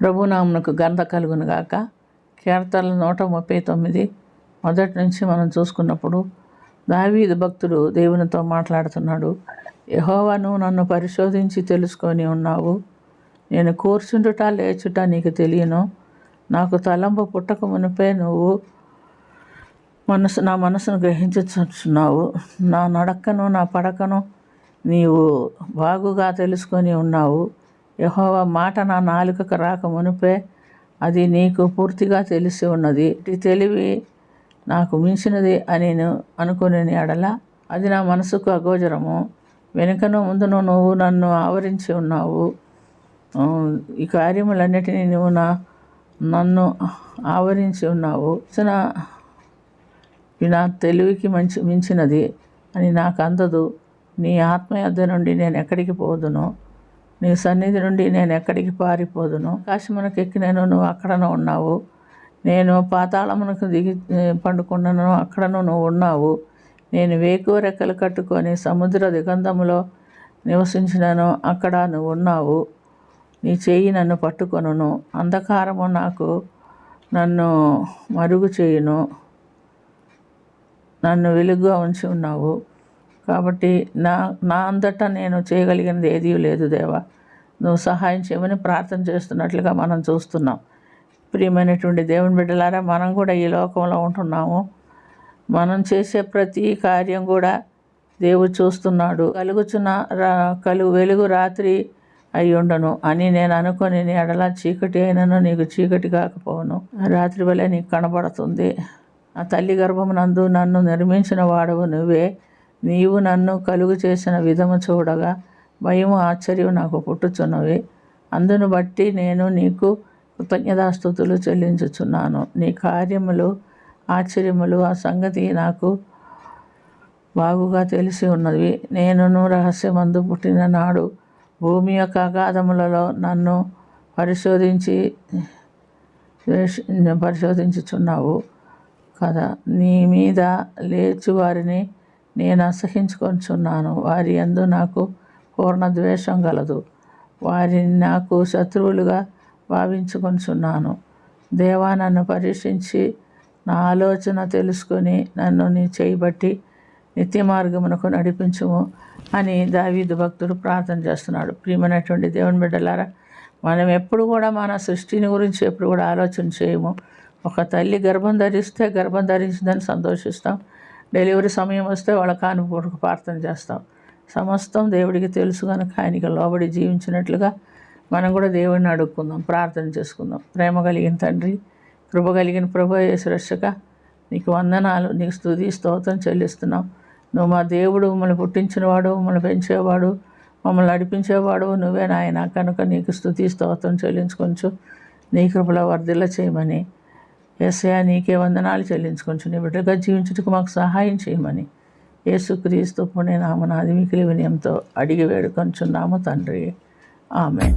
ప్రభునామమునకు ఘనత కలుగును గాక. కీర్తనలు 139 మొదటి నుంచి మనం చూసుకున్నప్పుడు దావీదు భక్తుడు దేవునితో మాట్లాడుతున్నాడు. యెహోవా, నువ్వు నన్ను పరిశోధించి తెలుసుకొని ఉన్నావు. నేను కూర్చుండుట లేచుట నీకు తెలియను. నాకు తలంపు పుట్టక మునిపే నువ్వు నా మనసును గ్రహించుచున్నావు. నా నడకను నా పడకను నీవు బాగుగా తెలుసుకొని ఉన్నావు. యెహోవా మాట నా నాలుకకు రాక మునిపే అది నీకు పూర్తిగా తెలిసి ఉన్నది. ఈ తెలివి నాకు మించినది అని నేను అనుకునే ఎడల అది నా మనసుకు అగోచరము. వెనుకను ముందును నువ్వు నన్ను ఆవరించి ఉన్నావు. ఈ కార్యములన్నిటినీ నువ్వు నన్ను ఆవరించి ఉన్నావు. నా తెలివికి మించినది అని నాకు అందదు. నీ ఆత్మ యొద్ద నుండి నేను ఎక్కడికి పోదును? నీ సన్నిధి నుండి నేను ఎక్కడికి పారిపోదును? ఆకాశమునకు ఎక్కినను, నువ్వు అక్కడను ఉన్నావు. నేను పాతాళమునకు దిగి పండుకున్నాను, అక్కడను నువ్వు ఉన్నావు. నేను వేకువ రెక్కలు కట్టుకొని సముద్ర దిగంధములో నివసించినను, అక్కడ నువ్వు ఉన్నావు. నీ చెయ్యి నన్ను పట్టుకొనును. అంధకారము నన్ను మరుగు చేయును. నన్ను వెలుగుగా ఉంచి ఉన్నావు. కాబట్టి నా అంతటా నేను చేయగలిగినది ఏదీ లేదు దేవా. నువ్వు సహాయం చేయమని ప్రార్థన చేస్తున్నట్లుగా మనం చూస్తున్నాం. ప్రియమైనటువంటి దేవుని బిడ్డలారా, మనం కూడా ఈ లోకంలో ఉంటున్నాము. మనం చేసే ప్రతి కార్యం కూడా దేవుడు చూస్తున్నాడు. వెలుగు రాత్రి అయి ఉండను అని నేను అనుకొని నీ ఎడల చీకటి అయినను నీకు చీకటి కాకపోవును. రాత్రి వలె నీకు కనబడుతుంది. ఆ తల్లి గర్భమునందు నన్ను నిర్మించిన వాడవు నువ్వే. నీవు నన్ను కలుగు చేసిన విధము చూడగా భయము ఆశ్చర్యం నాకు పుట్టుచున్నవి. అందును బట్టి నేను నీకు కృతజ్ఞతాస్తుతులు చెల్లించుచున్నాను. నీ కార్యములు ఆశ్చర్యములు ఆ సంగతి నాకు బాగుగా తెలిసి ఉన్నవి. నేనును రహస్యమందు పుట్టిన నాడు భూమి యొక్క అగాధములలో నన్ను పరిశోధించుచున్నావు కదా. నీ మీద లేచు వారిని నేను అసహించుకొంచున్నాను. వారి యందు నాకు పూర్ణ ద్వేషం గలదు. వారిని నాకు శత్రువులుగా భావించుకొంచున్నాను. దేవా, నన్ను పరీక్షించి నా ఆలోచన తెలుసుకొని నన్ను నీ చేయబట్టి నిత్య మార్గమునకు నడిపించుము అని దావీదు భక్తుడు ప్రార్థన చేస్తున్నాడు. ప్రియమైనటువంటి దేవుని బిడ్డలారా, మనం ఎప్పుడు కూడా మన సృష్టిని గురించి ఎప్పుడు కూడా ఆలోచన చేయము. ఒక తల్లి గర్భం ధరించిందని సంతోషిస్తాం. డెలివరీ సమయం వస్తే వాళ్ళ కానుకకు ప్రార్థన చేస్తాం. సమస్తం దేవుడికి తెలుసు కనుక ఆయనకి లోబడి జీవించినట్లుగా మనం కూడా దేవుడిని అడుక్కుందాం, ప్రార్థన చేసుకుందాం. ప్రేమ కలిగిన తండ్రి, కృప కలిగిన ప్రభు యేసు రక్షక, నీకు వందనాలు, నీకు స్తుతి స్తోత్రం చెల్లిస్తున్నాం. నువ్వు మా దేవుడు, మమ్మల్ని పుట్టించినవాడు, మమ్మల్ని పెంచేవాడు, మమ్మల్ని నడిపించేవాడు నువ్వే నాయన. కనుక నీకు స్తుతి స్తోత్రం చెల్లించుకొంచు. నీ కృపలో వర్ధిల్ల చేయమని, యేసయ్యా నీకే వందనాలు చెల్లించుకొంచు. నీ బిడ్డగా జీవించుటకు మాకు సహాయం చేయమని యేసుక్రీస్తు పుణ్యనామమున మిక్కిలి వినయంతో అడిగి వేడుకొంచున్నాము తండ్రి. ఆమేన్.